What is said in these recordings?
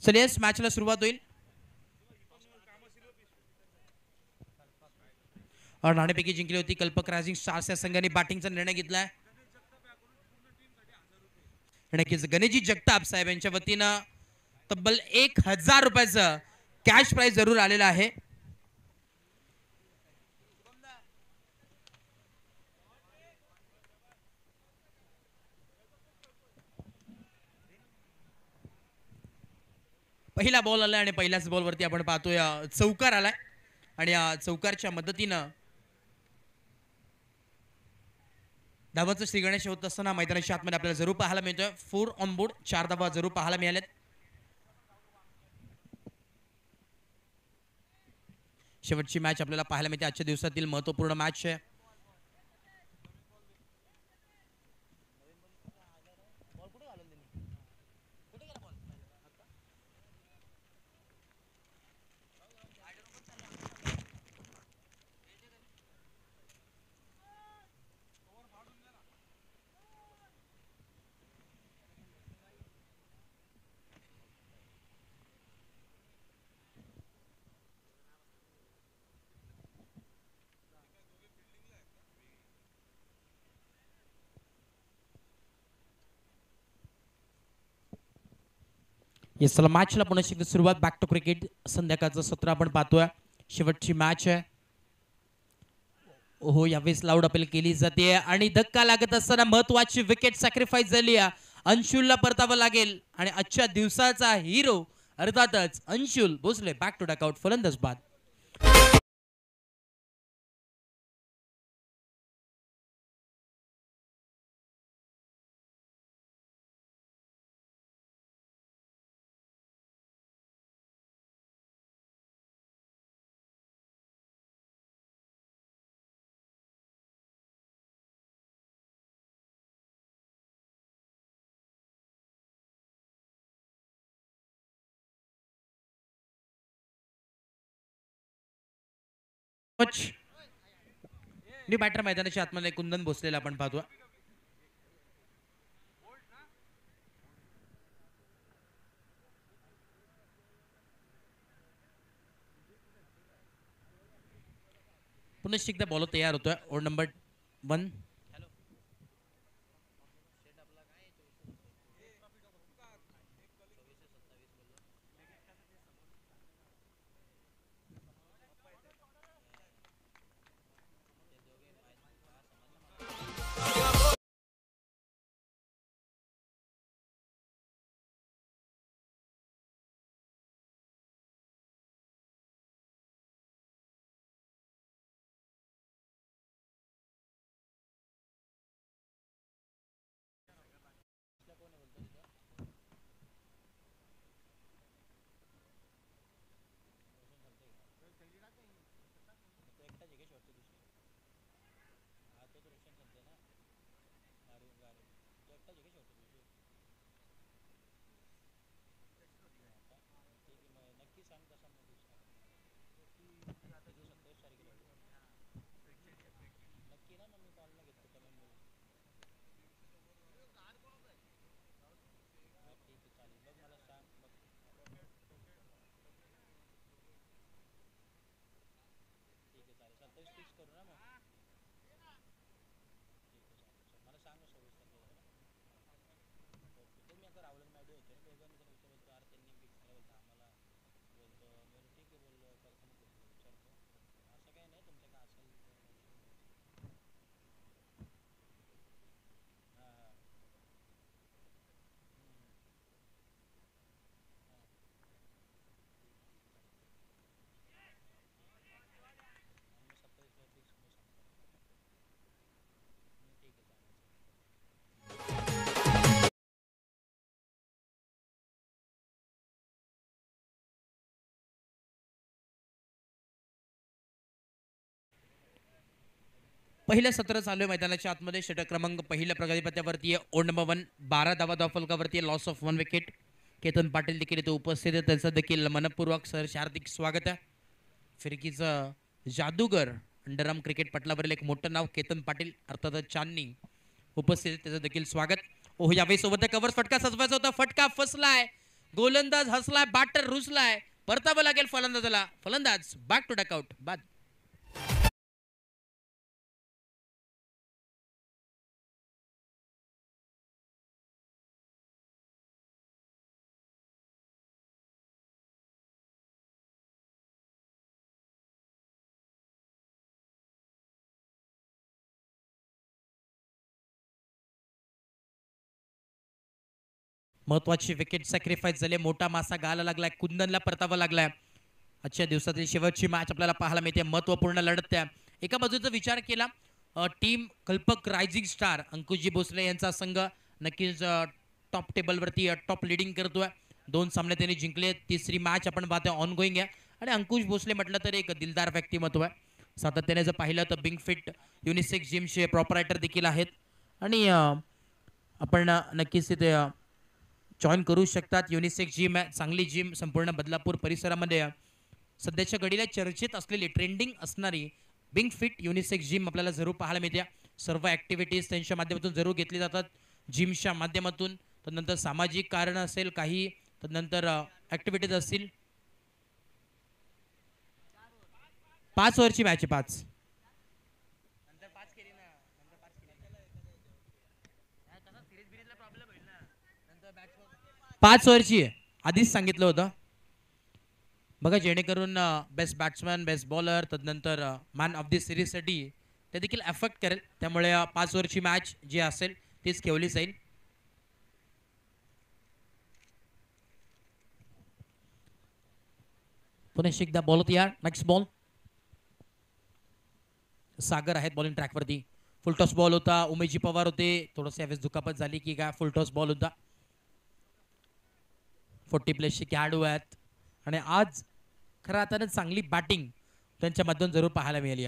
चलिए इस मॅचला सुरुवात होईल. नाणेफेकी जिंकली होती. कल्पक रायझिंग स्टार्स या संघाने बॅटिंगचा निर्णय घेतलाय. नक्कीच गणेशजी जगताप साहेब यांच्या वतीनं तब्बल 1000 रुपयाचं कॅश प्राइज जरूर आलेलं आहे. पहिला बॉल आलाय आणि पहिल्याच बॉलवरती आपण पाहतोय चौकार आलाय आणि या चौकारच्या मदतीनं धावांचं श्री गणेश होत असताना मैदानाच्या आतमध्ये आपल्याला जरूर पाहायला मिळतोय. 4 ऑन बोर्ड, 4 धावा जरूर पाहायला मिळाल्यात. शेवटची मॅच आपल्याला पाहायला मिळते. आजच्या दिवसातील महत्त्वपूर्ण मॅच आहे. येस चला मॅचला पुन्हा एकदा सुरुवात. बॅक टू क्रिकेट संध्याकाळचं सत्र आपण पाहतोय. शेवटची मॅच आहे. हो यावेळेस लाऊड अपील केली जाते आणि धक्का लागत असताना महत्वाची विकेट सॅक्रिफाईस झाली आहे. अंशुलला परतावं लागेल आणि आजच्या दिवसाचा हिरो अर्थातच Anshul Bhosale. Back to dugout फलंदाज बाद. न्यू बॅटर मैदानाच्या आतमध्ये कुंदन भोसलेला आपण पाहतो. पुन्हा एकदा बॉल तयार होतोय. Over number 1. पहिलं सत्र चालू आहे मैदानाच्या आतमध्ये. षटक क्रमांक पहिल्या प्रगतीपथावरती आहे. Over number 1. 12 धावा धावफलकावरती. Loss of 1 wicket. Ketan Patil देखील इथे उपस्थित आहे. त्यांचं देखील मनपूर्वक सहर्ष हार्दिक स्वागत आहे. फिरकीचं जादूगर अंडरआर्म क्रिकेट पटलावरील एक मोठं नाव केतन पाटील अर्थातच चांदणी उपस्थित, त्याचं देखील स्वागत. ओह यावेळी सोबत कव्हर फटका सजवायचा होता. फटका फसलाय. गोलंदाज हसलाय, बॅटर रुसलाय, परतावं लागेल फलंदाजाला. फलंदाज बॅक टू डकआउट, बाद. महत्वाची विकेट सॅक्रिफाईस झाले, मोठा मासा गाला लागलाय, कुंदनला परतावा लागलाय. आजच्या दिवसातील शेवटची मॅच आपल्याला पाहायला मिळते, महत्वपूर्ण लढत त्या. एका बाजूचा विचार केला टीम कल्पक रायझिंग स्टार अंकुशजी भोसले यांचा संघ नक्कीच टॉप टेबलवरती टॉप लिडिंग करतोय. 2 सामने त्यांनी जिंकले, तिसरी मॅच आपण पाहतोय ऑन गोईंग आहे. आणि अंकुश भोसले म्हटलं तर एक दिलदार व्यक्तिमत्व आहे. सातत्याने जर पाहिलं तर बिंग फिट युनिसेक्स जिमचे प्रॉपरायटर देखील आहेत. आणि आपण नक्कीच तिथे जॉईन करू शकतात. युनिसेक्स जिम आहे, चांगली जिम संपूर्ण बदलापूर परिसरामध्ये सध्याच्या घडीला चर्चेत असलेली ट्रेंडिंग असणारी बिंग फिट युनिसेक्स जिम आपल्याला जरूर पाहायला मिळते. सर्व ॲक्टिव्हिटीज त्यांच्या माध्यमातून जरूर घेतली जातात जिमच्या माध्यमातून. तर नंतर सामाजिक कारण असेल काही, तर नंतर ॲक्टिव्हिटीज असतील. 5 ओव्हरची मॅच आहे, 5. 5 ओव्हरची आहे, आधीच सांगितलं होतं बघा. जेणेकरून बेस्ट बॅट्समॅन, बेस्ट बॉलर, तदनंतर मॅन ऑफ द सिरीजसाठी ते देखील एफेक्ट करेल. त्यामुळे 5 ओव्हरची मॅच जी असेल तीच खेळली जाईल. पुन्हा एकदा बॉल होती यार. Next ball. सागर आहेत बॉलिंग ट्रॅकवरती. फुलटॉस बॉल होता, उमेशजी पवार होते. थोडंसं यावेळेस दुखापत झाली की काय, फुलटॉस बॉल होता. 40 प्लेसचे खेळाडू आहेत आणि आज खरं अर्थानं चांगली बॅटिंग त्यांच्या मधून जरूर पाहायला मिळाली.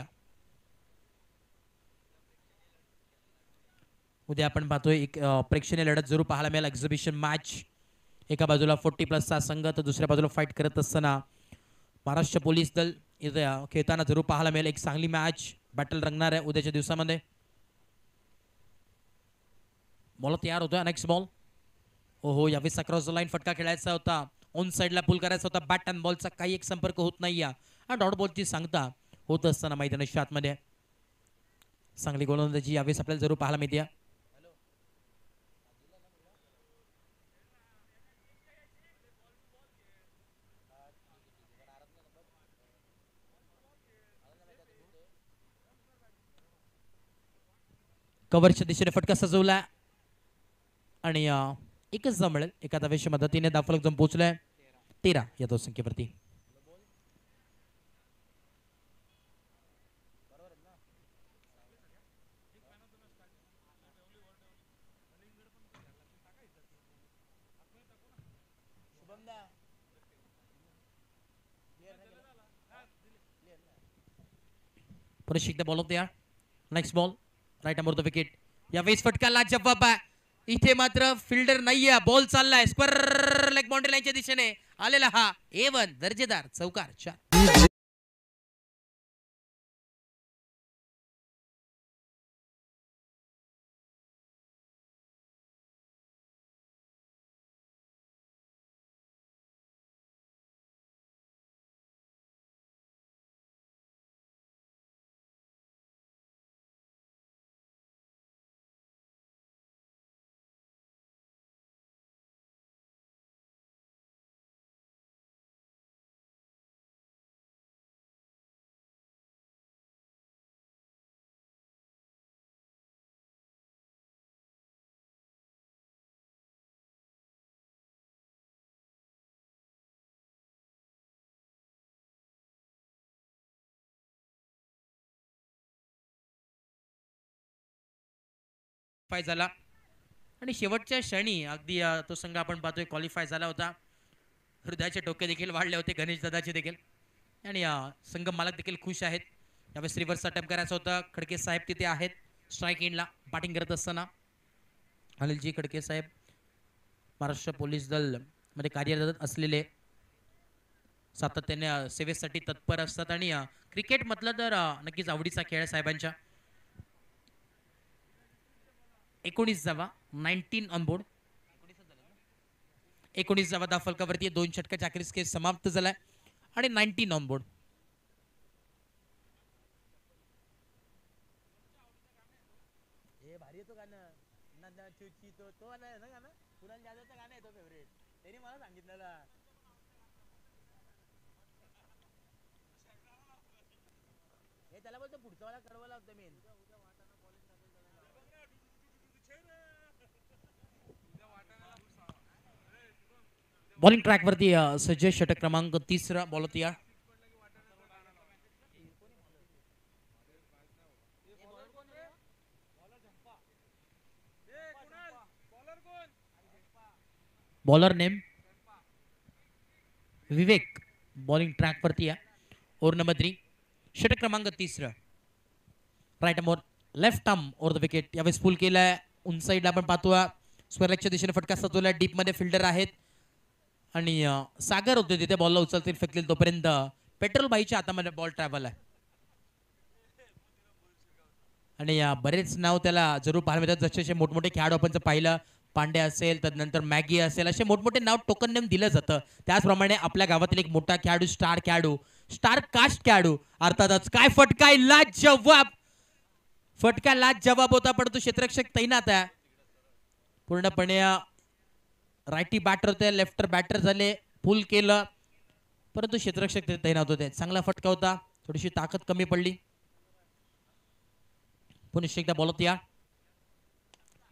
उद्या आपण पाहतोय एक प्रेक्षणीय लढत जरूर पाहायला मिळेल, एक्झिबिशन मॅच. एका बाजूला 40 प्लसचा संघ तर दुसऱ्या बाजूला फाईट करत असताना महाराष्ट्र पोलीस दल इथे खेळताना जरूर पाहायला मिळेल. एक चांगली मॅच बॅटल रंगणार आहे उद्याच्या दिवसामध्ये. बॉल तयार होतोय, नेक्स्ट बॉल. ओहो, यावेळेस अक्रॉस द लाईन फटका खेळायचा होता, ऑन साईडला पुल करायचा होता. बॅट अँड बॉलचा काही एक संपर्क होत नाही हा डॉट बॉलची सांगता होत असताना मैदानाच्या आतमध्ये चांगली गोलंदाजी यावेळेस आपल्याला जरूर पाहायला मिळते. कव्हरच्या दिशेने फटका सजवला आणि एकच धाव मिळेल. एका धावेच्या मदतीने धावफलक जाऊन पोहोचलाय 13 या धावसंख्येवरती. पुन्हा एकदा बॉल होते. Next ball right arm over the wicket. यावेळेस फटकाला जवाब आहे. इथे मात्र फिल्डर नाहीये, बॉल चाललाय स्क्वेअर लेग बाउंड्री लाईनच्या दिशेने आलेला हा A1 दर्जेदार चौकार. 4 झाला आणि शेवटच्या क्षणी अगदी तो संघ आपण पाहतोय क्वालिफाय झाला होता. हृदयाचे टोके देखील वाढले होते गणेश दादाचे देखील. आणि संघ मालक देखील खुश आहेत. यावेळेस रिव्हर्स अटेम्प्ट करायचा होता. खडके साहेब तिथे आहेत स्ट्राईक एंडला बॅटिंग करत असताना. अनिलजी खडके साहेब महाराष्ट्र पोलीस दल मध्ये कार्यरत असलेले, सातत्याने सेवेसाठी तत्पर असतात. आणि क्रिकेट म्हटलं तर नक्कीच आवडीचा खेळ साहेबांच्या. 19 जावा 19 ऑन बोर्ड. 19व्या धावफलकावरती 2 षटकाच्या अखेरीस खेळ समाप्त झालाय आणि 19 ऑन बोर्ड. त्याला बोलतो पुढचा वाला कडवाला होता मी. बॉलिंग ट्रॅक वरती सज्ज षटक क्रमांक 30 बॉल तयार. Bowler name Vivek. Bowling track वरती आहे. ओव्हर नंबर 3 षटक क्रमांक 30. Right arm left arm over the wicket. यावेळेस फुल केलाय. उंच साईडला आपण पाहतोय स्क्वेअरलेगच्या दिशेने फटका सतवलाय. डीप मध्ये फिल्डर आहेत आणि सागर होते तिथे बॉलला उचलतील फेकतील तोपर्यंत पेट्रोल बाईच्या हातामध्ये बॉल ट्रॅव्हल आहे. आणि बरेच नाव त्याला जरूर पाहायला मिळतात. जसे मोठमोठे खेळाडू आपण पाहिलं पांडे असेल त्यानंतर मॅगी असेल असे मोठमोठे नाव टोकन नेम दिलं जातं. त्याचप्रमाणे आपल्या गावातील एक मोठा खेळाडू स्टार कास्ट खेळाडू अर्थातच काय फटका लाजवाब. फटका लाजवाब होता पण तो क्षेत्ररक्षक तैनात आहे. पूर्णपणे रायटी बॅटर होते लेफ्टर बॅटर झाले फुल केलं परंतु क्षेत्ररक्षक तैनात होते. चांगला फटका होता. थोडीशी ताकद कमी पडली. पुन्हा एकदा बॉल होती.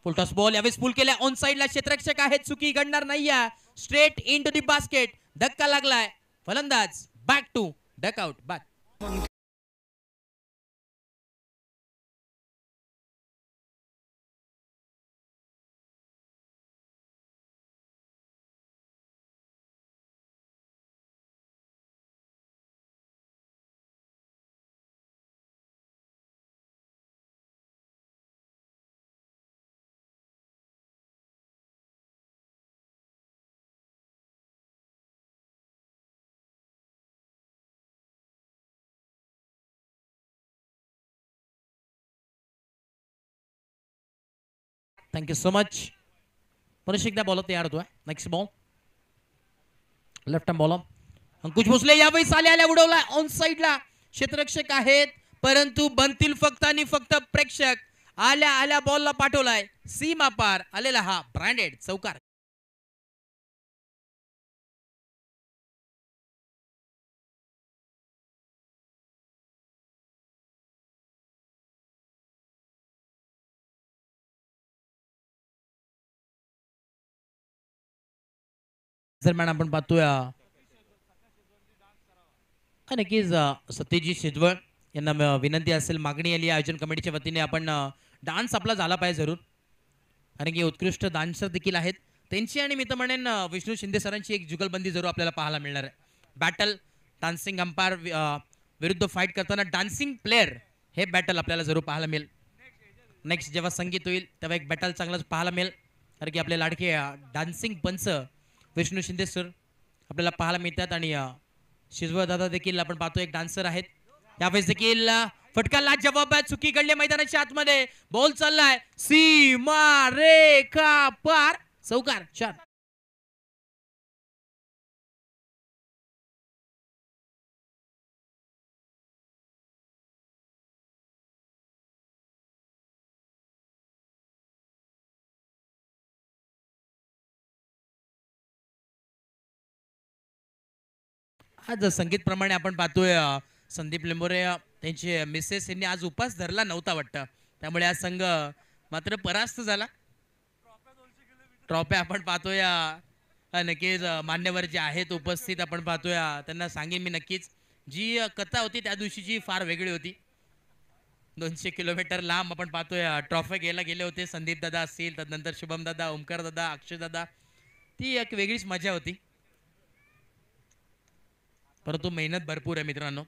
फुल टॉस बॉल यावेळेस फुल केल्या. ऑन साइडला क्षेत्ररक्षक आहेत. चुकी घडणार नाहीये. Straight in to the basket. धक्का लागलाय. फलंदाज back to duck out back. Thank you so much. पुन्हा एकदा बॉल तयार होतोय. Next ball left ball Ankush Bhosale यावेळी आल्या उडवला ऑन साइडला. क्षेत्ररक्षक आहेत परंतु बनतील फक्त आणि फक्त प्रेक्षक. आल्या बॉलला पाठवलाय. सीमा पार आलेला हा ब्रँडेड चौकार. दरम्यान आपण पाहतोय नक्कीच सत्यजित शिजवळ यांना विनंती असेल मागणी आली आयोजन कमिटीच्या वतीने आपण डान्स आपला झाला पाहिजे जरूर कारण की उत्कृष्ट डान्सर देखील आहेत त्यांची आणि मी तर म्हणेन विष्णू शिंदे सरांची एक जुगलबंदी जरूर आपल्याला पाहायला मिळणार आहे. बॅटल डान्सिंग अंपायर विरुद्ध फाईट करताना डान्सिंग प्लेअर हे बॅटल आपल्याला जरूर पाहायला मिळेल. नेक्स्ट जेव्हा संगीत होईल तेव्हा एक बॅटल चांगलाच पाहायला मिळेल कारण की आपले लाडके डान्सिंग पंच विष्णू शिंदे सर आपल्याला पाहायला मिळतात आणि शिजवळ दादा देखील आपण पाहतो एक डान्सर आहेत. यावेळेस देखील फटका लाजवाब आहे. चुकी घडली मैदानाच्या आतमध्ये. बॉल चाललाय सीमा रेखा पार चौकार 4. आज संगीत प्रमाणे आपण पाहतोय संदीप लिंबोरे त्यांचे मिसेस यांनी आज उपास धरला नव्हता वाटतं त्यामुळे आज संघ मात्र परास्त झाला. ट्रॉफी आपण पाहतोय नक्कीच मान्यवर जे आहेत उपस्थित आपण पाहतोय त्यांना सांगेन मी नक्कीच जी कथा होती त्या दिवशीची फार वेगळी होती. 200 किलोमीटर लांब आपण पाहतोय ट्रॉफी घ्यायला गेले होते. संदीप दादा असतील त्यानंतर शुभम दादा ओमकार दादा अक्षय दादा ती एक वेगळीच मजा होती परंतु मेहनत भरपूर आहे मित्रांनो.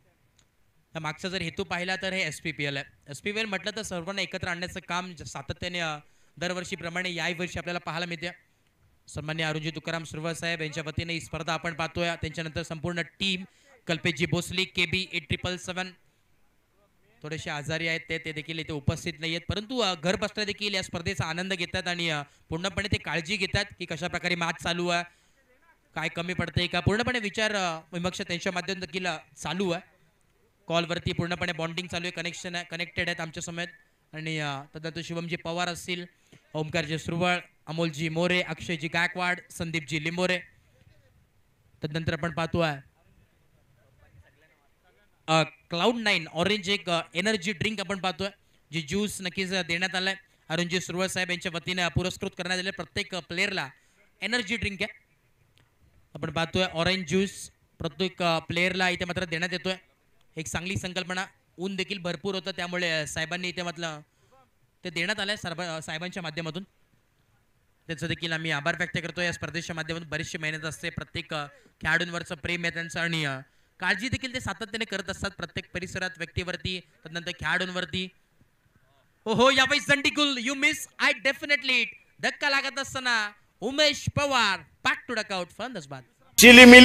मागचा जर हेतू पाहिला तर हे SPPL आहे. SPPL म्हटलं तर सर्वांना एकत्र आणण्याचं काम सातत्याने दरवर्षीप्रमाणे याही वर्षी आपल्याला पाहायला मिळते. सन्मान्य अरुणजी तुकाराम सुरवळ साहेब यांच्या वतीने ही स्पर्धा आपण पाहतोय. त्यांच्यानंतर संपूर्ण टीम कल्पेशजी भोसले KB 8777 थोडेसे आजारी आहेत ते देखील इथे उपस्थित नाही आहेत परंतु घर बसल्या देखील या स्पर्धेचा आनंद घेतात आणि पूर्णपणे ते काळजी घेतात की कशा प्रकारे मॅच चालू आहे काय कमी पडतंय का पूर्णपणे विचार विमर्श त्यांच्या माध्यमातून देखील चालू आहे. कॉलवरती पूर्णपणे बॉन्डिंग चालू आहे, कनेक्शन आहे, कनेक्टेड आहेत आमच्या समेत. आणि तदनंतर शुभमजी पवार असतील, ओमकारजी सुरवळ, अमोलजी मोरे, अक्षयजी गायकवाड, संदीपजी लिंबोरे. तदनंतर आपण पाहतो आहे Cloud9 ऑरेंज एक एनर्जी ड्रिंक आपण पाहतोय, जी ज्यूस नक्कीच देण्यात आलाय. अरुणजी सुरवळ साहेब यांच्या वतीने पुरस्कृत करण्यात आलेले प्रत्येक प्लेअरला एनर्जी ड्रिंक आहे. आपण पाहतोय ऑरेंज ज्यूस प्रत्येक प्लेअरला इथे मात्र देण्यात येतोय. एक चांगली संकल्पना. ऊन देखील भरपूर होतं, त्यामुळे साहेबांनी इथे म्हटलं ते देण्यात आलंय साहेबांच्या माध्यमातून. त्याचं देखील आम्ही आभार व्यक्त करतो. या स्पर्धेच्या माध्यमातून बरीचशी मेहनत असते, प्रत्येक खेळाडूंवरचं प्रेम आहे त्यांचं आणि काळजी देखील ते सातत्याने करत असतात प्रत्येक परिसरात, व्यक्तीवरती, त्यानंतर खेळाडूंवरती. हो यावेळी संडिकुल यू मिस आय डेफिनेटली. धक्का लागत असताना Umesh Pawar back to duck out from this बाद. चिली मिल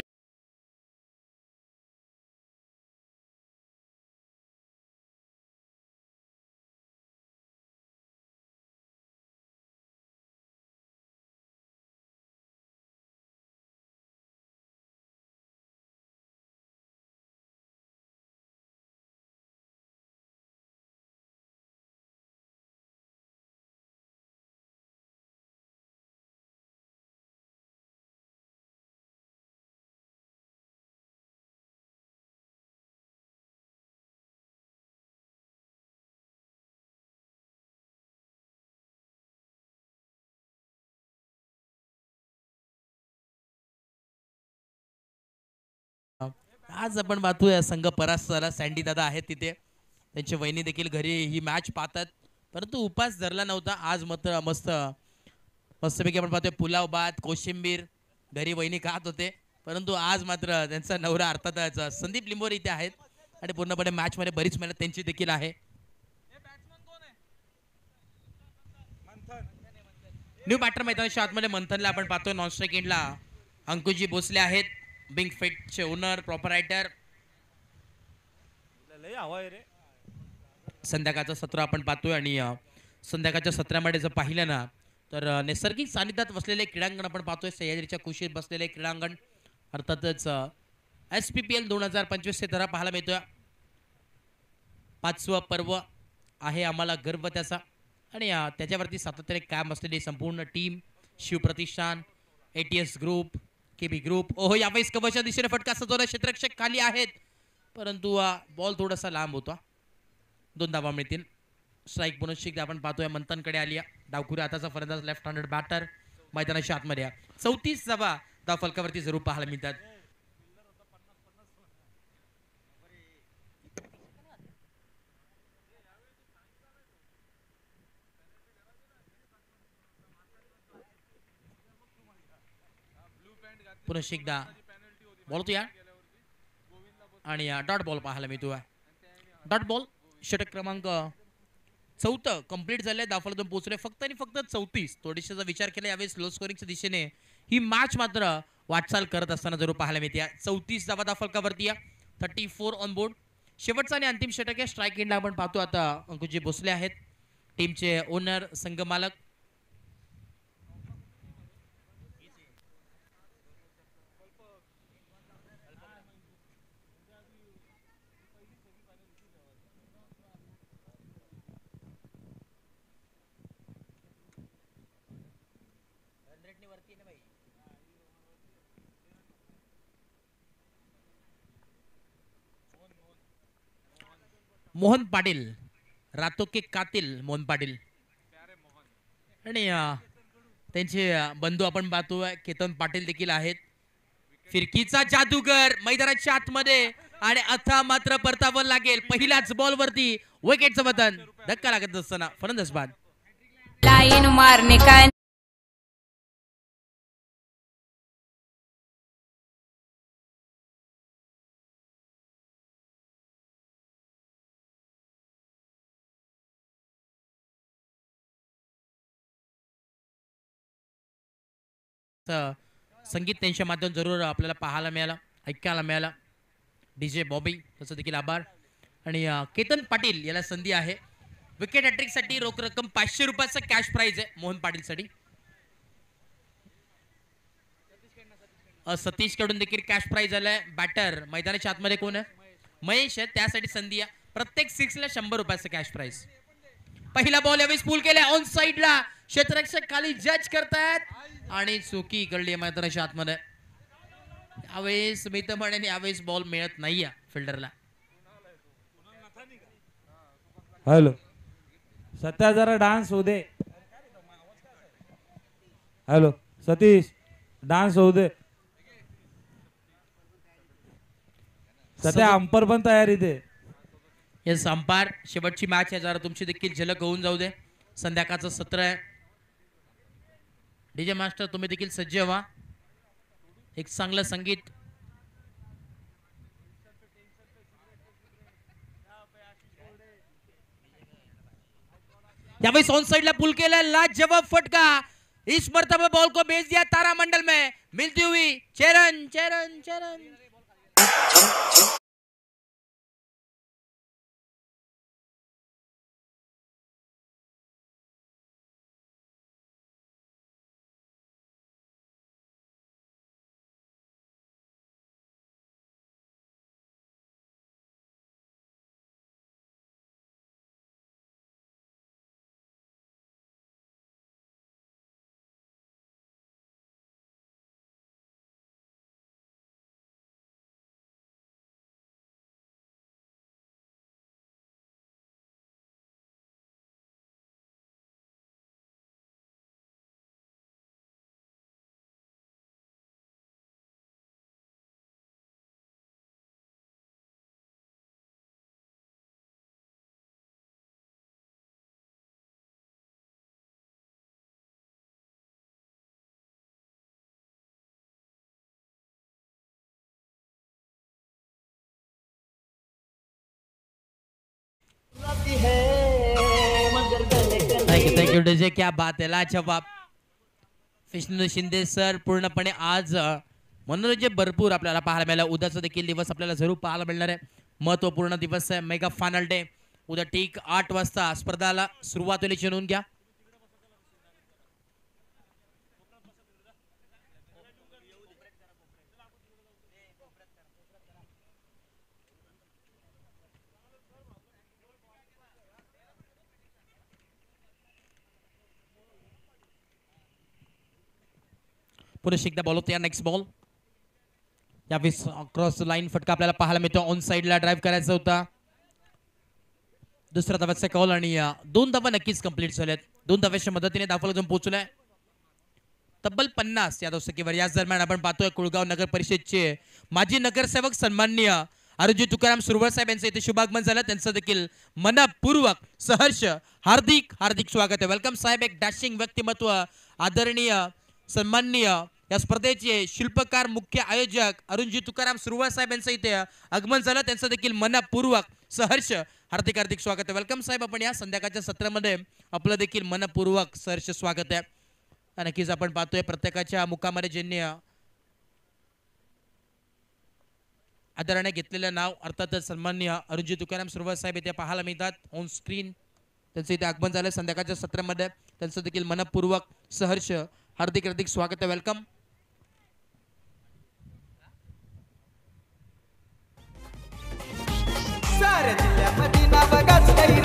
आज आपण पाहतोय संघ परास्त झाला. सँडी दादा आहेत तिथे, त्यांची वहिनी देखील घरी ही मॅच पाहतात, परंतु उपास धरला नव्हता. आज मात्र मस्तपैकी आपण पाहतोय पुलाव भात कोशिंबीर घरी वहिनी खात होते, परंतु आज मात्र त्यांचा नवरा अर्थातच संदीप लिंबोरे इथे आहेत आणि पूर्णपणे मॅच मध्ये बरीच मेहनत त्यांची देखील आहे. न्यू बॅटर मैदानाच्या आतमध्ये मंथनला आपण पाहतोय. नॉन स्ट्राईक एंडला अंकुशजी भोसले आहेत, बिंग फिटचे ओनर प्रॉपरायटर. संध्याकाळचं सत्र आपण पाहतोय आणि संध्याकाळच्या सत्रामध्ये जर पाहिलं ना तर नैसर्गिक सानिध्यात बसलेले क्रीडांगण आपण पाहतोय. सह्याद्रीच्या कुशीत बसलेले क्रीडांगण, अर्थातच SPPL 2025 चे तरा पाहायला मिळतोय. 5वं पर्व आहे, आम्हाला गर्व त्याचा. आणि त्याच्यावरती सातत्याने काम असलेली संपूर्ण team, Shivpratishthan, ATS group, KB group. ओहो यावेळेस कवच्या दिशेने फटका सजवला, क्षेत्ररक्षक खाली आहेत, परंतु बॉल थोडासा लांब होता. 2 धावा मिळतील. स्ट्राईक पुनश्चिक आपण पाहतोय मंथनकडे आली. डावखुरी हाताचा फलंदाज लेफ्ट हँडेड बॅटर मैदानाच्या आतमध्ये. 34 धावा धाव फलकावरती जरूर पाहायला मिळतात. पुनश्चिकदा बॉल होतो या आणि डॉट बॉल पाहायला मिळतो. डॉट बॉल षटक क्रमांक 4 कंप्लीट झाले, धावफलकातून पोहोचले फक्त आणि फक्त 34. थोडीशीचा विचार केला यावेळेस लो स्कोरिंगच्या दिशेने ही मॅच मात्र वाटचाल करत असताना जरूर पाहायला मिळते. 34 धावा धावफलकावरती, 34 ऑन बोर्ड. शेवटचा आणि अंतिम षटक आहे. स्ट्राईक एंडला आपण पाहतो आता अंकुशजी भोसले आहेत, टीमचे ओनर, संघ मालक. मोहन पाटील, रातो के कातिल मोहन पाटील. आणि त्यांचे बंधू आपण पाहतोय केतन पाटील देखील आहेत. फिरकीचा जादूगर मैदानाच्या आतमध्ये आणि आता मात्र परतावं लागेल. पहिल्याच बॉल वरती विकेटचं बटन. धक्का लागत असताना फलंदाज बाद. लाईन मारणे काय संगीत त्यांच्या माध्यमातून जरूर आपल्याला पाहायला मिळालं, ऐकायला मिळालं. DJ बॉबी त्याचा देखील आभार. आणि केतन पाटील याला संधी आहे. विकेट हॅट्रिक साठी रोख रक्कम 500 रुपयाचा कॅश प्राइज आहे मोहन पाटील साठी. सतीश कडून देखील कॅश प्राइज आलाय. बॅटर मैदानाच्या आतमध्ये कोण आहे? महेश आहे. त्यासाठी संधी आहे. प्रत्येक 6 ला 100 रुपयाचं कॅश प्राइज. पहिला बॉल यावेळेस पूल केलाय ऑन साइडला. क्षेत्ररक्षक खाली जज करतायत आणि चुकी कळली मैदानाच्या आतमध्ये. यावेळेस मी तर म्हणेन यावेळेस बॉल मिळत नाहीये फिल्डरला. हॅलो सत्या जरा डान्स होऊ दे. हॅलो सतीश डान्स होऊ दे. सध्या अंपर पण तयार इथे. हे संपार शेवटची मॅच आहे. जरा तुमची देखील झलक होऊन जाऊ दे. संध्याकाळचं सत्र आहे. डीजे मास्टर तुम्ही देखील सज्ज व्हा. एक चांगलं संगीत. यावेळी ऑन साइड ला पुल केला. लाजवाब फटका. इस मर्तबा बॉल को भेज दिया तारामंडल में. मिलती हुई चरण चरण चरण. Thank you DJ. क्या बात आहे. लाजवाब. विष्णू शिंदे सर पूर्णपणे आज मनोरंजन भरपूर आपल्याला पाहायला मिळालं. उद्याचा देखील दिवस आपल्याला जरूर पाहायला मिळणार आहे. महत्वपूर्ण दिवस आहे. Mega final day. उद्या ठीक 8 वाजता स्पर्धाला सुरुवात होईल. नोंद घ्या. पुन्हा एकदा बॉल होते. Next ball. यावेळेस क्रॉस लाईन फटका आपल्याला पाहायला मिळतो. ऑन साइडला ड्राईव्ह करायचा होता. दुसरा धावाचा कॉल आणि 2 धावा नक्कीच कंप्लीट झाल्यात. 2 धाव्याच्या मदतीने धावाला जाऊन पोहोचलाय तब्बल 50 यादव सखीवर. याच दरम्यान आपण पाहतोय कुळगाव नगर परिषदचे माजी नगरसेवक सन्माननीय अरुणजी तुकाराम सुरवळ साहेब यांचं इथे शुभागमन झालं. त्यांचं देखील मनपूर्वक सहर्ष हार्दिक हार्दिक स्वागत आहे. वेलकम साहेब. एक डॅशिंग व्यक्तिमत्व आदरणीय सन्माननीय या स्पर्धेचे शिल्पकार मुख्य आयोजक अरुणजी तुकाराम सुरवळ साहेब यांचं इथे आगमन झालं. त्यांचं देखील मनपूर्वक सहर्ष हार्दिक हार्दिक स्वागत आहे. वेलकम साहेब. आपण या संध्याकाळच्या सत्रामध्ये आपलं देखील मनपूर्वक सहर्ष स्वागत आहे. नक्कीच आपण पाहतोय प्रत्येकाच्या मुखामध्ये ज्यांनी आदराने घेतलेलं नाव अर्थातच सन्माननीय अरुणजी तुकाराम सुरवळ साहेब इथे पाहायला मिळतात ऑन स्क्रीन. त्यांचं इथे आगमन झालं संध्याकाळच्या सत्रामध्ये. त्यांचं देखील मनपूर्वक सहर्ष हार्दिक हार्दिक स्वागत आहे. वेलकम. साऱ्या जिल्ह्यामध्ये ना बघाच काही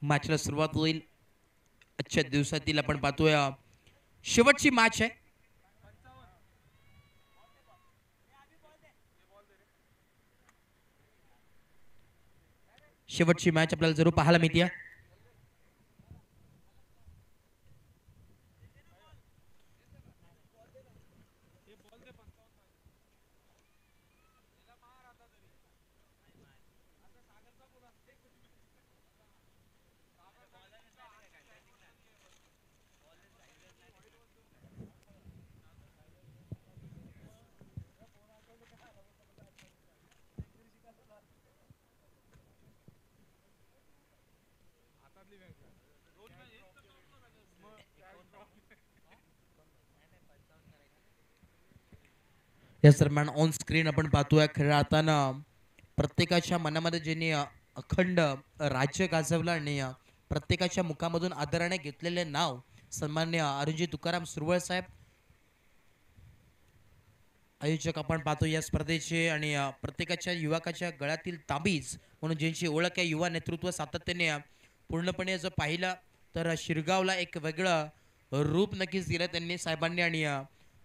मॅचला सुरुवात होईल. आजच्या दिवसातील आपण पाहतोय शेवटची मॅच आहे. शेवटची मॅच आपल्याला जरूर पाहायला मिळते. या दरम्यान ऑन स्क्रीन आपण पाहतोय खेळताना प्रत्येकाच्या मनामध्ये ज्यांनी अखंड राज्य गाजवलं आणि प्रत्येकाच्या मुखामधून आदराने घेतलेले नाव सन्मान्य अरुणजी तुकाराम सुरवळ साहेब आयोजक आपण पाहतो या स्पर्धेचे आणि प्रत्येकाच्या युवकाच्या गळ्यातील ताबीज म्हणून ज्यांची ओळख आहे युवा नेतृत्व सातत्याने पूर्णपणे जर पाहिलं तर शिरगावला एक वेगळं रूप नक्कीच दिलं त्यांनी साहेबांनी आणि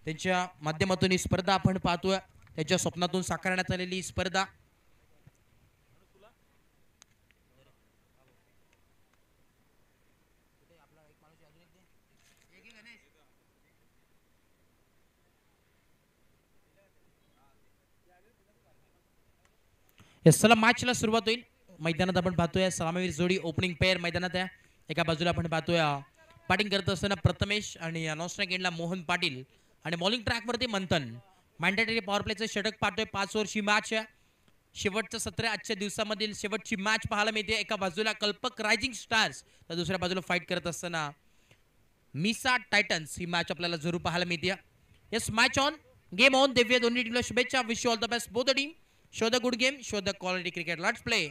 त्यांच्या माध्यमातून ही स्पर्धा आपण पाहतोय. त्यांच्या स्वप्नातून साकारण्यात आलेली ही स्पर्धा. या चला मॅचला सुरुवात होईल. मैदानात आपण पाहतोय सलामीवीर जोडी ओपनिंग पेअर मैदानात आहे. एका बाजूला आपण पाहतोय बॅटिंग करत असताना प्रथमेश आणि नॉस्ट्राईक एंडला मोहन पाटील आणि बॉलिंग ट्रॅकवरती मंथन. मॅन्डेटरी पॉवर प्लेचं षटक पाहतोय. 5 ओव्हरची मॅच आहे. शेवटचं सत्र आजच्या दिवसामधील शेवटची मॅच पाहायला मिळते. एका बाजूला कल्पक रायझिंग स्टार्स तर दुसऱ्या बाजूला फाईट करत असताना मिसा टायटन्स ही मॅच आपल्याला जरूर पाहायला मिळते. Yes match on game on. देऊया दोन्ही टीमला शुभेच्छा. Wish you all the best both the team. Show the good game, show the quality cricket. Let's play.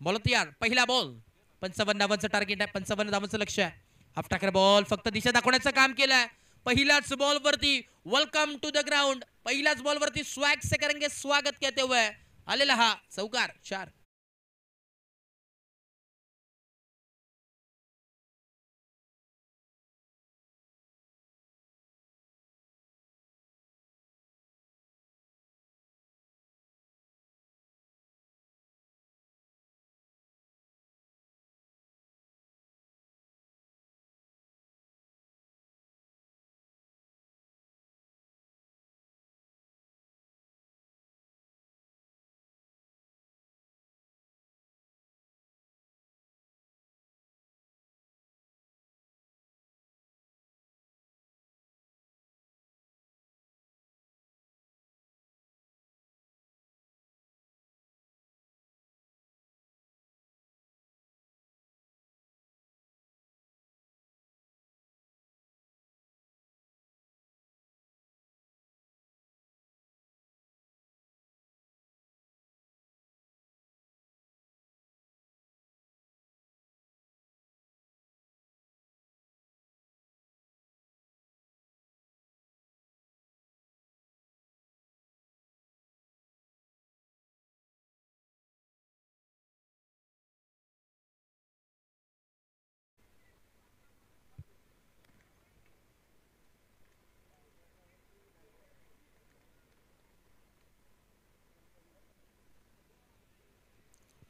Ball तयार. पहिला बॉल. 55 धावांचं टार्गेट आहे. 55 धावांचं लक्ष आहे. हाफ टाकर बॉल फक्त दिशा दाखवण्याचं काम केलंय. पहिल्याच बॉल वरती वेलकम टू द ग्राउंड. पहिल्याच बॉल वरती स्वॅग से करेंगे स्वागत कहते हुए आलेला हा चौकार. 4.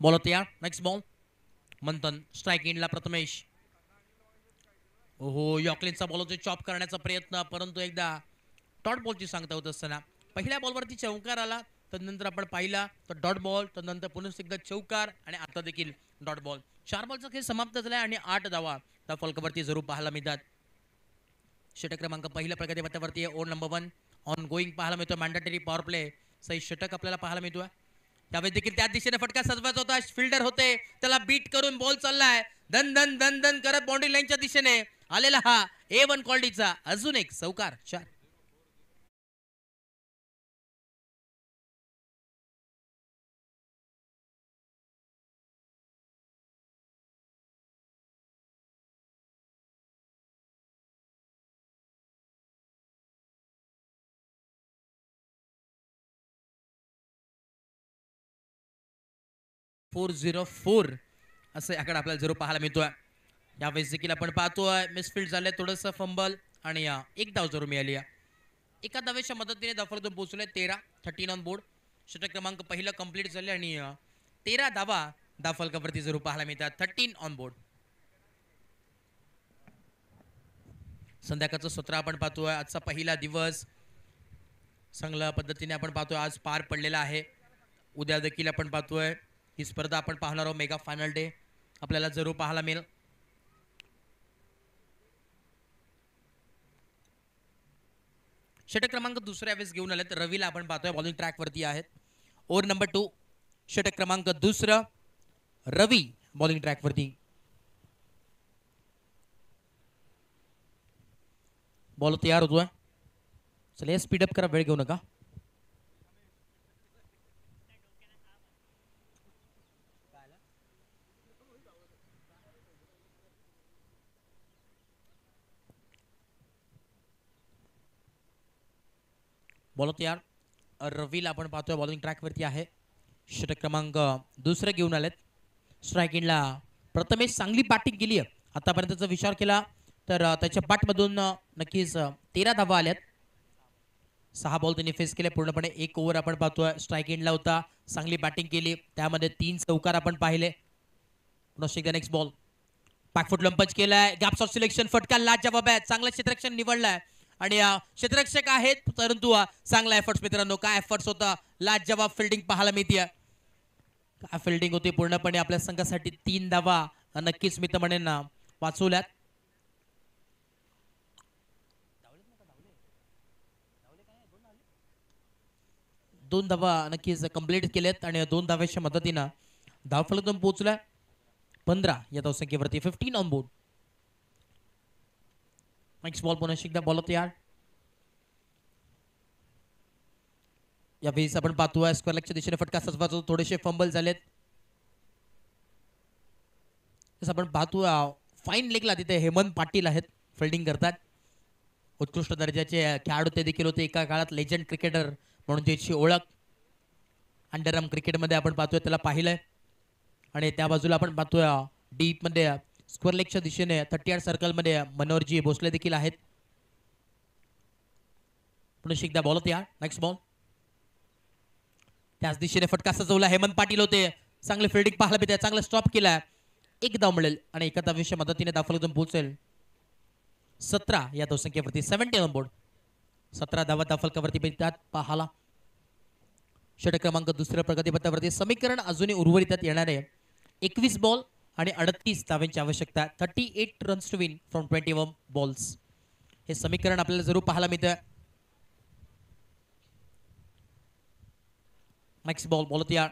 बॉल तयार. Next ball. मंथन स्ट्राइक एंडला प्रथमेश. ओहो यॉकलिनचा बॉल चॉप करण्याचा प्रयत्न परंतु एकदा डॉट बॉलची सांगता होत असताना पहिल्या बॉलवरती चौकार आला. तदनंतर आपण पाहिला तर डॉट बॉल, तदनंतर पुन्हा एकदा चौकार आणि आता देखील डॉट बॉल. 4 बॉलचा खेळ समाप्त झाला आणि 8 धावा त्या फलकावरती जरूर पाहायला मिळतात. षटक क्रमांक पहिल्या प्रगती पथावरती ओव्हर नंबर 1 ऑन गोईंग पाहायला मिळतो. मॅन्डेटरी पॉवर प्ले सही षटक आपल्याला पाहायला मिळतोय. त्यावेळी देखील त्या दिशेने फटका सजवायचा होता. फिल्डर होते त्याला बीट करून बॉल चाललाय धन धन धन धन करत बाउंड्री लाईनच्या दिशेने आलेला हा A1 क्वालिटीचा अजून एक चौकार. 4. .404 असं याकडे आपल्याला जरूर पाहायला मिळतोय. यावेळेस देखील आपण पाहतोय मिसफील्ड झालंय, थोडंसं फंबल आणि एक धाव जरूर मिळाली आहे. एका धावेच्या मदतीने धावफलकातून पोहोचले 13 ऑन बोर्ड. षटक क्रमांक पहिलं कंप्लीट झाले आणि 13 धावा धावफलकावरती जरूर पाहायला मिळतात. 13 ऑन बोर्ड. संध्याकाळचं सत्र आपण पाहतोय. आजचा पहिला दिवस चांगल्या पद्धतीने आपण पाहतोय आज पार पडलेला आहे. उद्या देखील आपण पाहतोय ही स्पर्धा आपण पाहणार आहोत. मेगा फायनल डे आपल्याला जरूर पाहायला मिळेल. षटक क्रमांक दुसऱ्या वेळेस घेऊन आलेत रवीला आपण पाहतोय बॉलिंग ट्रॅक वरती आहेत. ओव्हर नंबर 2 षटक क्रमांक दुसरं रवी बॉलिंग ट्रॅक वरती. बॉल तयार होतोय. चला स्पीडअप करा, वेळ घेऊ नका. बॉल तयार. रवीला आपण पाहतोय बॉलिंग ट्रॅक वरती आहे. षटक क्रमांक दुसरं घेऊन आलेत. स्ट्राईक एंडला प्रथमेश चांगली बॅटिंग केली आहे. आतापर्यंतचा विचार केला तर त्याच्या बॅटमधून नक्कीच 13 धावा आल्यात. 6 बॉल त्यांनी फेस केले पूर्णपणे. 1 ओव्हर आपण पाहतोय स्ट्राईक एंडला होता. चांगली बॅटिंग केली, त्यामध्ये 3 चौकार आपण पाहिले. पुन्हा नेक्स्ट बॉल बॅकफुट लंपच केलाय. गॅप्स ऑफ सिलेक्शन फटका लाजवाब आहे. चांगलं क्षेत्ररक्षण निवडलंय आणि क्षेत्ररक्षक आहेत परंतु चांगला एफर्ट्स मित्रांनो. काय एफर्ट्स होता, लाजवाब फिल्डिंग पाहायला मिळते. काय फिल्डिंग होती पूर्णपणे आपल्या संघासाठी. 3 धावा नक्कीच मी तर म्हणेन वाचवल्यात. 2 धावा नक्कीच कंप्लीट केल्यात आणि 2 धाव्याच्या मदतीनं धावफलकातून पोहोचलाय 15 या धावसंख्येवरती. 15 ऑन बोर्ड. नेक्स्ट बॉल पुन्हा एकदा बॉल तयार. यावेळेस आपण पाहतोय स्क्वेअर लेगच्या दिशेने फटका सजवायचो. थोडेसे फंबल झालेत. जसं आपण पाहतोय फाईन लेगला तिथे हेमंत पाटील आहेत, फिल्डिंग करतात. उत्कृष्ट दर्जाचे खेळाडू ते देखील होते. एका काळात लेजंड क्रिकेटर म्हणून त्याची ओळख अंडरआर्म क्रिकेटमध्ये आपण पाहतोय त्याला पाहिलंय. आणि त्या बाजूला आपण पाहतोय डीपमध्ये स्क्वेअर लेगच्या दिशेने 38 सर्कलमध्ये मनोहरजी भोसले देखील आहेत. पुन्हा एकदा बॉल तयार. नेक्स्ट बॉल त्याच दिशेने फटका सजवला. हेमंत पाटील होते. चांगले फिल्डिंग पाहायला मिळते. चांगला स्टॉप केलाय. 1 धाव मिळेल आणि एका धावेच्या मदतीने धावफलकातून पोहोचेल 17 या धावसंख्येवरती. 17 ऑन बोर्ड. 17 धावा धावफलकावरती मिळतात पाहाला. षटक क्रमांक दुसऱ्या प्रगतीपथावरती समीकरण अजूनही उर्वरित येणारे 21 बॉल आणि 38 धावांची आवश्यकता. 38 runs to win from 21 balls. हे समीकरण आपल्याला जरूर पाहायला मिळतं. नेक्स्ट बॉल बॉल होता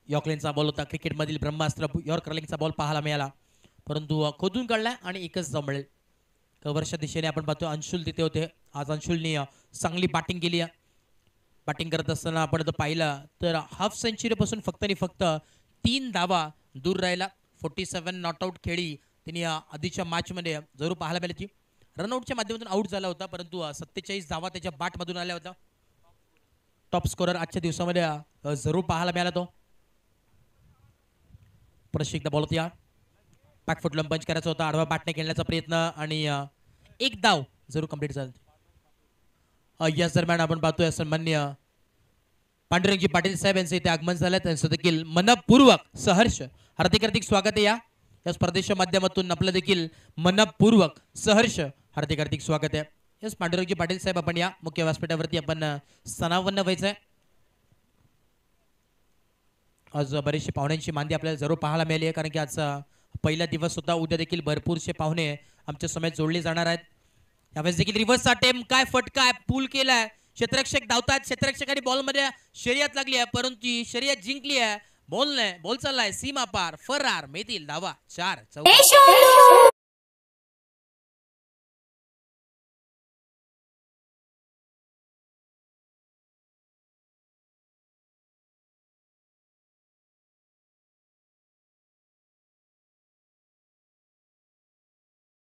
यॉर्कलेनचा बॉल होता. क्रिकेटमधील ब्रह्मास्त्र यॉर्क कर्लिंगचा बॉल पाहायला मिळाला परंतु खोदून काढला आणि 1च धाव मिळेल. कव्हरच्या दिशेने आपण पाहतो अंशुल तिथे होते. आज अंशुलने चांगली बॅटिंग केली. बॅटिंग करत असताना आपण जर पाहिलं तर हाफ सेंचुरी पासून फक्त आणि फक्त 3 धावा दूर राहिला. 47 नॉट आउट खेळी त्यांनी आधीच्या मॅचमध्ये जरूर पाहायला मिळाली. रनआउटच्या माध्यमातून आउट झाला होता परंतु 47 धावा त्याच्या बॅटमधून आल्या होत्या. टॉप स्कोरर आजच्या दिवसामध्ये जरूर पाहायला मिळाला तो. परत एकदा बॉल होता. बॅकफुट लंपंच करायचा होता. आडवा बॅटने खेळण्याचा प्रयत्न आणि 1 धाव जरूर कंप्लीट झाला. याच दरम्यान आपण पाहतोय सन्मान्य पांडुरंगजी पाटील साहेब यांचं इथे आगमन झालं. त्यांचं देखील मनपूर्वक सहर्ष हार्दिक स्वागत आहे. या स्पर्धेच्या माध्यमातून आपलं देखील मनपूर्वक सहर्ष हार्दिक स्वागत आहे. यस पांडुरंगजी पाटील साहेब आपण या मुख्य व्यासपीठावरती आपण स्थानापन्न व्हायचंय. आज बरेचसे पाहुण्यांची मांदी आपल्याला जरूर पाहायला मिळाली आहे कारण की आजचा पहिला दिवस होता. उद्या देखील भरपूरसे पाहुणे आमच्या समेत जोडले जाणार आहेत. यावेळेस देखील रिव्हर्सचा अटेम्प्ट. काय फटका आहे, पूल केलाय. क्षेत्ररक्षक धावतात. क्षेत्ररक्षकांनी बॉलमध्ये शर्यत लागली आहे परंतु शर्यत जिंकली आहे. बॉल नाही, बॉल चाललाय सीमा पार. फरार मिळतील धावा 4 चौकार.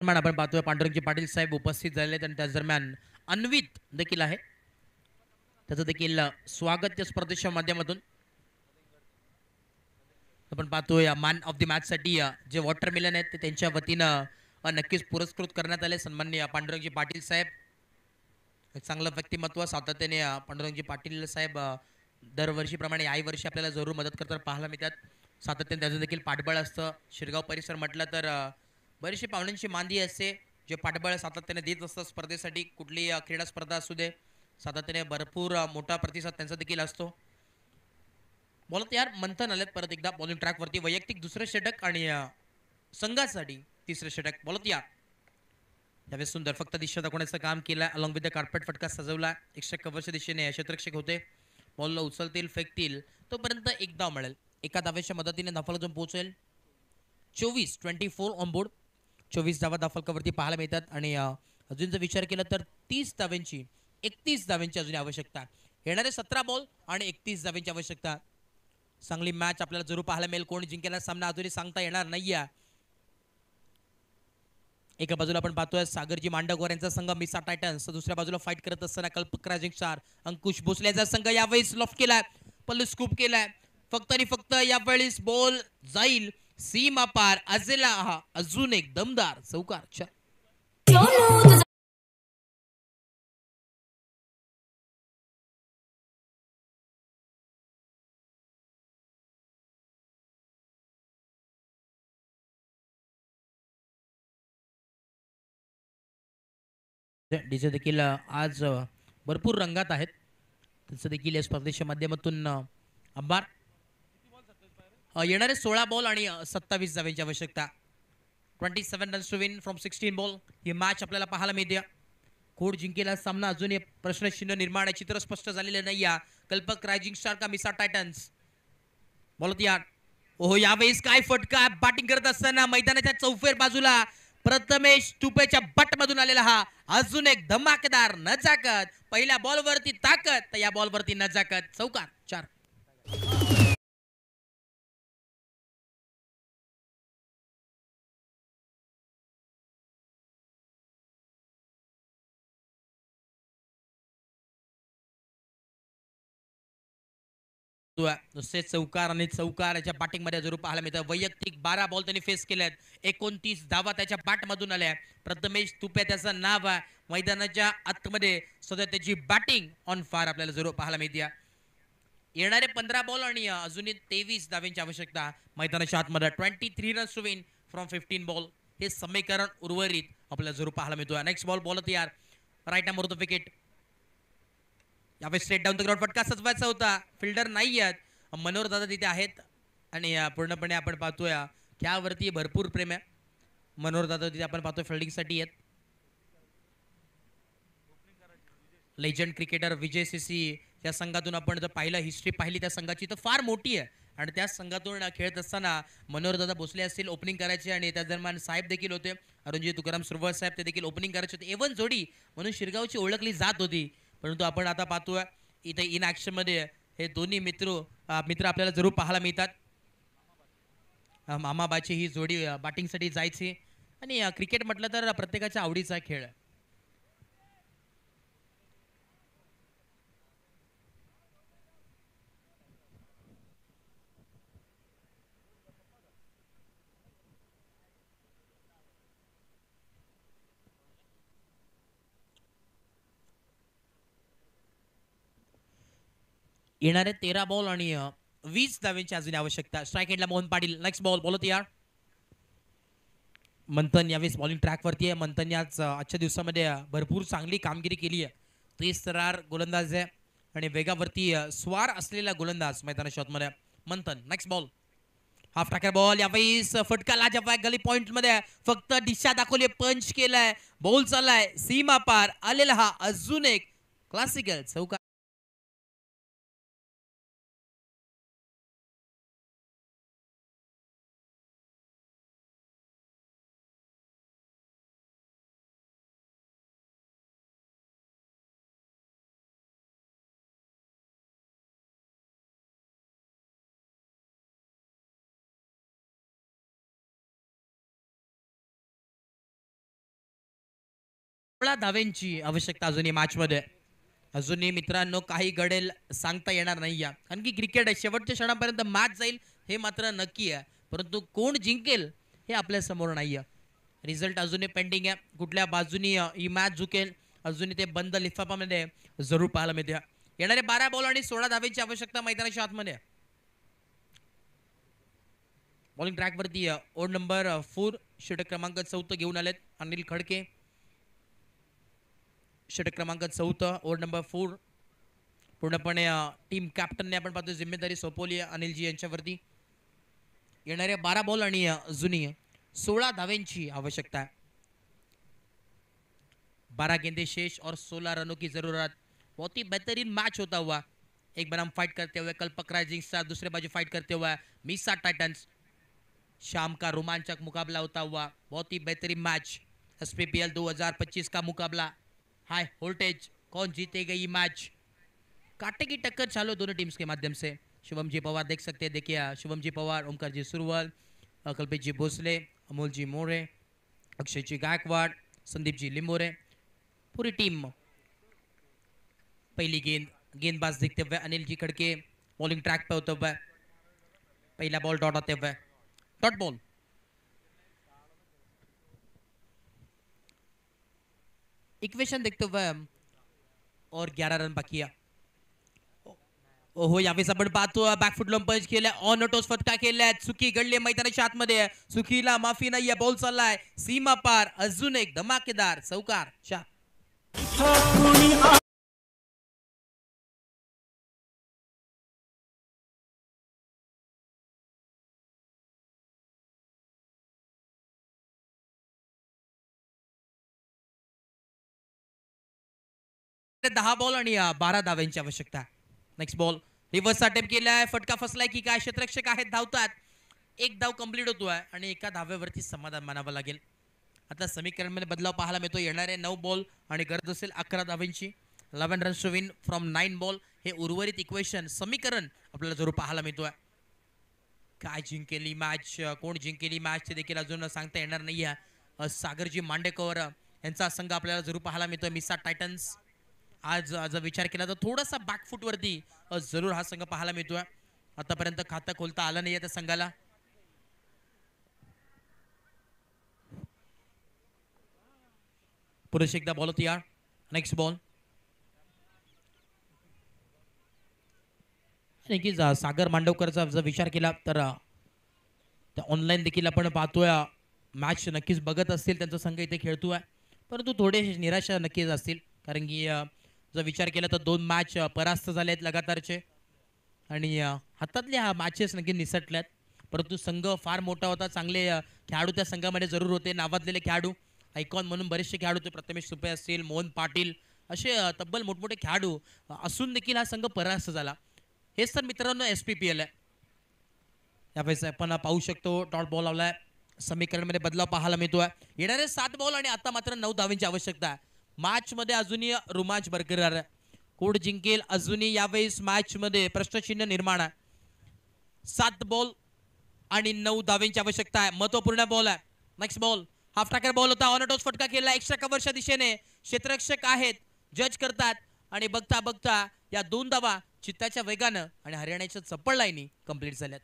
आपण पाहतोय पांडुरंगजी पाटील साहेब उपस्थित झाले आणि त्याच दरम्यान अन्वित देखील आहे. त्याचं देखील स्वागत या स्पर्धेच्या माध्यमातून. आपण पाहतोय मॅन ऑफ द मॅच साठी जे वॉटरमेलन आहेत ते त्यांच्या वतीनं नक्कीच पुरस्कृत करण्यात आले. सन्माननीय पांडुरंगजी पाटील साहेब, एक चांगलं व्यक्तिमत्व सातत्याने पांडुरंगजी पाटील साहेब दरवर्षीप्रमाणे याही वर्षी आपल्याला जरूर मदत करताना पाहायला मिळतात. सातत्याने त्याचं देखील पाठबळ असतं. शिरगाव परिसर म्हटलं तर बरीचशी पाहुण्यांची मांदी असते जे पाठबळ सातत्याने देत असतात स्पर्धेसाठी. कुठली क्रीडा स्पर्धा असू दे, सातत्याने भरपूर मोठा प्रतिसाद त्यांचा देखील असतो. बोलत यार मंथन आलेत परत एकदा बॉलिंग ट्रॅकवरती. वैयक्तिक दुसरं षटक आणि संघासाठी तिसरं षटक. बोलत यार यावेळेस सुंदर फक्त दिशा दाखवण्याचं काम केलं. अलॉंग विथ द कार्पेट फटका सजवला. एक्स्ट्रा कव्हरच्या दिशेने क्षेत्ररक्षक होते. बॉलला उचलतील, फेकतील, तोपर्यंत एक धाव मिळेल. एका धावेच्या मदतीने धाफलकातून पोहोचेल. 24 ऑन बोर्ड. 24 धावा धाफलकावरती पाहायला मिळतात. आणि अजून जर विचार केला तर 31 धाव्यांची अजून आवश्यकता. येणारे 17 बॉल आणि 31 धाव्यांची आवश्यकता. चांगली मॅच आपल्याला जरूर पाहायला मिळेल. कोण जिंकेला सामना अजूनही सांगता येणार नाहीये. एका बाजूला आपण पाहतोय सागरजी मांडगवर यांचा संघ मिसा टायटन्स, दुसऱ्या बाजूला फाईट करत असताना कल्पक राजिंग स्टार अंकुश भोसलेचा संघ यावेळेस लॉफ्ट केलाय, पल्लू स्कूप केलाय. फक्त आणि फक्त यावेळेस बॉल जाईल सीमा पार. अजेला हा अजून एक दमदार चौकार. डीजे देखील आज भरपूर रंगात आहेत. त्यांचं देखील या स्पर्धेच्या माध्यमातून आभार. येणारे 16 बॉल आणि 27 धाव्यांची आवश्यकता. 27 runs to win from 16 ball. ही मॅच आपल्याला पाहायला मिळते. कोण जिंकेला सामना अजूनही प्रश्नचिन्ह निर्माण आहे. चित्र स्पष्ट झालेलं नाही. कल्पक रायझिंग स्टार का मिसा टायटन्स. बोलत यार ओहो यावेळेस काय फटका. बॅटिंग करत असताना मैदानाच्या चौफेर बाजूला प्रथमेश तुपेच्या बट मधून आलेला हा अजून एक धमाकेदार नजाकत. पहिल्या बॉलवरती ताकद तर या बॉलवरती नजाकत. चौकार. 4. नुसते चौकार आणि चौकाराच्या बॅटिंग मध्ये जरूर पाहायला मिळतं. वैयक्तिक 12 बॉल त्यांनी फेस केल्यात. 29 धावा त्याच्या बॅट मधून आल्या. प्रथमेश तुपे त्याचं नाव आहे. मैदानाच्या आतमध्ये सध्या त्याची बॅटिंग ऑन फायर आपल्याला जरूर पाहायला मिळते. येणारे 15 बॉल आणि अजूनही 23 धाव्यांची आवश्यकता. मैदानाच्या आतमध्ये 23 runs to win from 15 ball. हे समीकरण उर्वरित आपल्याला जरूर पाहायला मिळतो. नेक्स्ट बॉल बोलत यार राईट नंबर होतो विकेट. यावेळेस स्ट्रेट डाऊन द ग्राउंड फटका सजवायचा होता. फिल्डर नाही आहेत. मनोहर दादा तिथे आहेत आणि पूर्णपणे आपण पाहतोय त्यावरती भरपूर प्रेम आहे. मनोहर दादा तिथे आपण पाहतोय फिल्डिंगसाठी आहेत. लेजंड क्रिकेटर विजय सीसी या संघातून आपण जर पाहिलं हिस्ट्री पाहिली त्या संघाची तर फार मोठी आहे. आणि त्या संघातून खेळत असताना मनोहर दादा भोसले असतील ओपनिंग करायचे आणि त्या दरम्यान साहेब देखील होते. अरुणजी तुकाराम सुरवळ साहेब ते देखील ओपनिंग करायचे होते. एवन जोडी म्हणून शिरगावची ओळखली जात होती. परंतु आपण आता पाहतोय इथे इन ॲक्शन मध्ये हे दोन्ही मित्र आपल्याला जरूर पाहायला मिळतात. मामाबाची ही जोडी बॅटिंगसाठी जायची. आणि क्रिकेट म्हटलं तर प्रत्येकाच्या आवडीचा खेळ. येणारे 13 बॉल आणि 20 धाव्यांची अजून आवश्यकता. स्ट्राईक एंडला मोहन पाटील. नेक्स्ट बॉल बोलत यार मंथन यावेळेस बॉलिंग ट्रॅकवरती आहे. मंथन याच आजच्या दिवसामध्ये भरपूर चांगली कामगिरी केली आहे. 30 तरार गोलंदाज आहे आणि वेगावरती स्वार असलेला गोलंदाज मैदानाच्या आतमध्ये मंथन. नेक्स्ट बॉल हाफ टाकर बॉल. यावेळेस फटका लाजवाब गली पॉइंट मध्ये फक्त दिशा दाखवली. पंच केलाय. बॉल चाललाय सीमा पार आलेला हा अजून एक क्लासिकल चौकार. धाव्यांची आवश्यकता अजूनही मॅच मध्ये. अजूनही मित्रांनो काही घडेल सांगता येणार नाही. कारण की क्रिकेट आहे. शेवटच्या क्षणापर्यंत मॅच जाईल हे मात्र नक्की आहे, परंतु कोण जिंकेल हे आपल्या समोर नाही आहे. रिझल्ट अजूनही पेंडिंग आहे. कुठल्या बाजूनी ही मॅच झुकेल अजूनही ते बंद लिफाफामध्ये जरूर पाहायला मिळते. येणारे 12 बॉल आणि 16 धावेची आवश्यकता मैदानाच्या आतमध्ये. बॉलिंग ट्रॅकवरती ओड नंबर 4 षटक क्रमांक 14 घेऊन आलेत अनिल खडके. षटक क्रमांक 14 ओड नंबर 4 पूर्णपणे टीम कॅप्टनने आपण पाहतो जिम्मेदारी सोपवली आहे अनिलजी यांच्यावरती. येणारे 12 बॉल आणि जुनी 16 धावेंची आवश्यकता है. 12 गेंदे शेष और 16 रनों की जरूरत. बहुत ही बेहतरीन मैच होता हुआ. एक बनाम फाइट करते हुए कल्पक राइजिंग स्टार, दूसरे बाजू फाइट करते हुए मीसा टाइटंस. शाम का रोमांचक मुकाबला होता हुआ. बहुत ही बेहतरीन मैच. एसपीपीएल 2025 का मुकाबला. हाई वोल्टेज. कौन जीतेगा ये मैच? कांटे की टक्कर चालू दोनों टीम्स के माध्यम से. शिवम जी पवार देख सकते हैं. देखिए शिवम जी पवार, ओमकार जी सुरवल, कल्पेश जी भोसले, अमोल जी मोरे, अक्षय जी गायकवाड़, संदीप जी लिंबोरे, पूरी टीम. पहली गेंदबाज दिखते हुए अनिल जी खड़के बॉलिंग ट्रैक पे होते हुए. पहला बॉल डॉट आते हुए. Dot ball. इक्वेशन देखते हुए और 11 रन बाकी आहे. ओहो, यावेळेस आपण पाहतो बॅकफुट लॉन पंच केलाय, ऑन टोस फटका केलाय. चुकी घडली मैदानाच्या आतमध्ये. चुकीला माफी नाहीये. बॉल चाललाय सीमा पार. अजून एक धमाकेदार चौकार. शॉट. दहा बॉल आणि 12 धाव्यांची आवश्यकता. नेक्स्ट बॉल रिव्हर्स अटेम्प्ट केलाय. फटका फसलाय की काय? क्षेत्ररक्षक आहेत, धावतात. एक धाव कंप्लीट होतोय आणि एका धाव्यावरती समाधान मानावं लागेल. आता समीकरणमध्ये बदलाव पाहायला मिळतो. येणारे 9 बॉल आणि गरज असेल 11 धाव्यांची. 11 runs to win from 9 ball. हे उर्वरित इक्वेशन समीकरण आपल्याला जरूर पाहायला मिळतोय. काय जिंकेली मॅच, कोण जिंकेली मॅच ते देखील अजून सांगता येणार नाहीये. सागरजी मांडेकर यांचा संघ आपल्याला जरूर पाहायला मिळतोय. मिसा टायटन्स. आज जर विचार केला तर थोडासा बॅकफुटवरती जरूर हा संघ पाहायला मिळतोय. आतापर्यंत खातं खोलता आलं नाहीये त्या संघाला. पुरुष एकदा बॉल होती यार. Next ball. सागर मांडवकरचा जर विचार केला तर ऑनलाईन देखील आपण पाहतोय. मॅच नक्कीच बघत असतील, त्यांचा संघ इथे खेळतोय, परंतु थोडेसे निराशा नक्कीच असतील. कारण की जर विचार केला तर 2 मॅच परास्त झाले आहेत लगातारचे आणि हातातले हा मॅचेस नक्की निसटल्यात. परंतु संघ फार मोठा होता. चांगले खेळाडू त्या संघामध्ये जरूर होते. नावाजलेले खेळाडू, आयकॉन म्हणून बरेचसे खेळाडू होते. प्रथमेश सुपे असतील, मोहन पाटील, असे तब्बल मोठमोठे खेळाडू असून देखील हा संघ परास्त झाला. हेच तर मित्रांनो SPPL आहे. यावेळेस आपण पाहू शकतो डॉट बॉल लावलाय. समीकरणमध्ये बदलाव पाहायला मिळतोय. येणारे 7 बॉल आणि आता मात्र 9 धावांची आवश्यकता आहे. मॅच मध्ये अजूनही रोमांच बरकरार आहे. कोण जिंकेल अजूनही यावेळेस मॅच मध्ये प्रश्नचिन्ह निर्माण आहे. 7 बॉल आणि 9 धावांची आवश्यकता आहे. महत्वपूर्ण बॉल आहे. नेक्स्ट बॉल हाफ टाकर बॉल होता. ऑन टॉस फटका केला एक्स्ट्रा कव्हरच्या दिशेने. क्षेत्ररक्षक आहेत, जज करतात आणि बघता बघता या 2 धावा चित्ताच्या वेगानं आणि हरियाणाच्या चप्पल लाईनी कंप्लीट झाल्यात.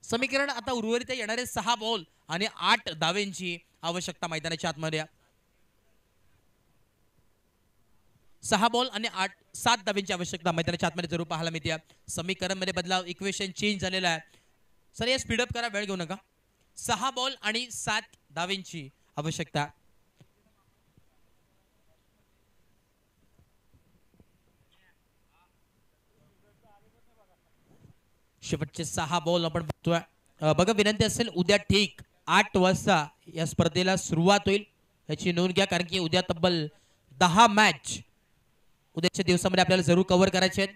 समीकरण आता उर्वरित येणारे 6 बॉल आणि 8 धावेंची आवश्यकता मैदानाच्या आतमध्ये. 6 बॉल आणि 7 धावेंची आवश्यकता मैदानाच्या आतमध्ये जरूर पाहायला मिळते. समीकरण मध्ये बदलाव, इक्वेशन चेंज झालेलं आहे. सर हे स्पीडअप करा, वेळ घेऊ नका. 6 बॉल आणि 7 धावेंची आवश्यकता. शेवटचे 6 बॉल आपण बघतोय. बघा, विनंती असेल उद्या ठीक 8 वाजता या स्पर्धेला सुरुवात होईल, याची नोंद घ्या. कारण की उद्या तब्बल 10 मॅच उद्याच्या दिवसामध्ये आपल्याला जरूर कव्हर करायचे आहेत.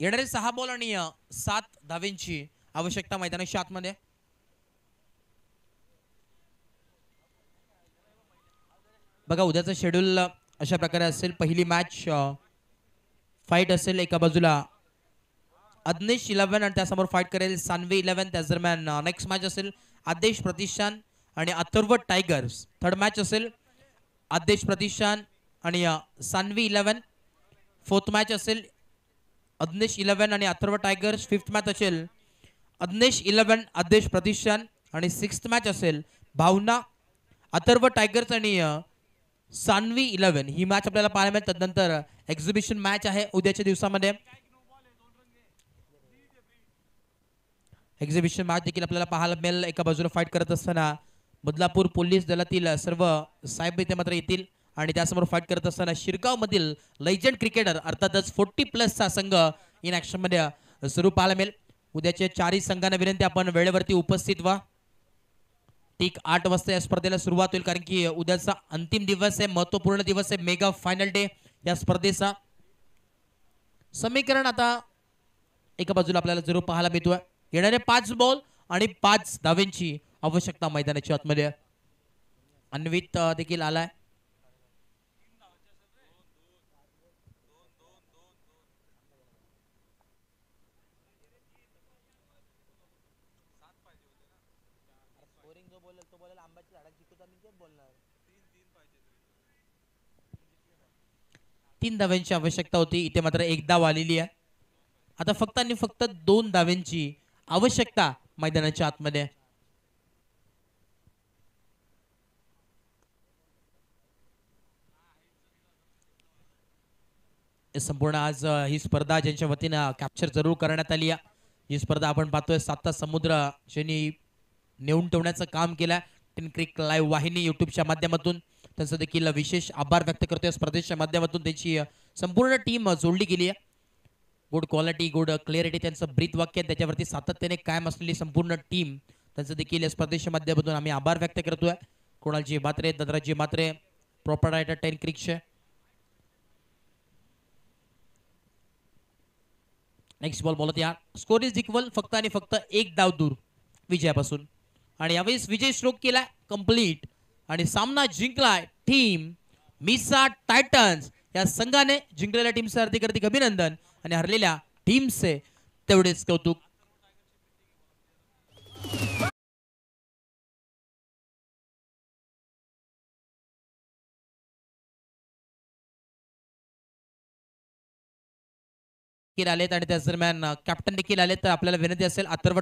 येणारे 6 बॉल आणि 7 धावेंची आवश्यकता मैदानाच्या आतमध्ये. बघा, उद्याचं शेड्यूल अशा प्रकारे असेल. पहिली मॅच फाईट असेल एका बाजूला अदनेश 11 आणि त्यासमोर फाईट करेल सानवी 11. त्याच दरम्यान नेक्स्ट मॅच असेल आदेश प्रतिष्ठान आणि अथर्व टायगर्स. थर्ड मॅच असेल आदेश प्रतिष्ठान आणि सानवी 11. फोर्थ मॅच असेल अदनेश 11 आणि अथर्व टायगर्स. फिफ्थ मॅच असेल अदनेश 11 आदेश प्रतिष्ठान आणि सिक्स्थ मॅच असेल भावना अथर्व टायगर्स आणि सानवी 11. ही मॅच आपल्याला पाहायला मिळेल. त्यानंतर एक्झिबिशन मॅच आहे उद्याच्या दिवसामध्ये. एक्झिबिशन मॅच देखील आपल्याला पाहायला मिळेल. एका बाजूला फाईट करत असताना बदलापूर पोलीस दलातील सर्व साहेब इथे मात्र येतील आणि त्यासमोर फाईट करत असताना शिरगाव मधील लेजंड क्रिकेटर अर्थातच 40+ संघ इन ऍक्शन मध्ये सुरू पाहायला मिळेल. उद्याच्या चारही संघांना विनंती आपण वेळेवरती उपस्थित व्हा. ठीक 8 वाजता या स्पर्धेला सुरुवात होईल कारण की उद्याचा अंतिम दिवस आहे, महत्वपूर्ण दिवस आहे, मेगा फायनल डे या स्पर्धेचा. समीकरण आता एका बाजूला आपल्याला जरूर पाहायला मिळतोय. येणारे 5 बॉल आणि 5 धावांची आवश्यकता मैदानाच्या आतमध्ये. अन्वित देखील आलाय. तीन धाव्यांची आवश्यकता होती. इथे मात्र 1 धाव आलेली आहे. आता फक्त आणि फक्त 2 धाव्यांची आवश्यकता मैदानाच्या आतमध्ये. संपूर्ण आज ही स्पर्धा ज्यांच्या वतीनं कॅप्चर जरूर करण्यात आली आहे. ही स्पर्धा आपण पाहतोय 7 समुद्र ज्यांनी नेऊन ठेवण्याचं काम केलं. टेन क्रिक लाईव्ह वाहिनी युट्यूबच्या माध्यमातून त्यांचं देखील विशेष आभार व्यक्त करतोय. स्पर्धेच्या माध्यमातून त्यांची संपूर्ण टीम जोडली गेली आहे. गुड क्वालिटी गुड क्लिअरिटी त्यांचं ब्रीथ वाक्य त्याच्यावरती सातत्याने कायम असलेली संपूर्ण टीम त्यांचं देखील या स्पर्धेच्या माध्यमातून आम्ही आभार व्यक्त करतोय. कुणालजी मात्रे ददराजी मात्रे प्रॉपर रायटर टेन क्रिकचे. नेक्स्ट बॉल बोलत या. Score is equal. फक्त आणि फक्त 1 धाव दूर विजयापासून आणि यावेळेस विजय स्ट्रोक केला कंप्लीट आणि सामना जिंकलाय टीम मिसा टायटन्स या संघाने. जिंकलेल्या टीमचं हार्दिक अभिनंदन आणि हरलेल्या टीमचे तेवढेच कौतुक. आलेत आणि त्याच दरम्यान कॅप्टन देखील आले. तर आपल्याला विनंती असेल अथर्व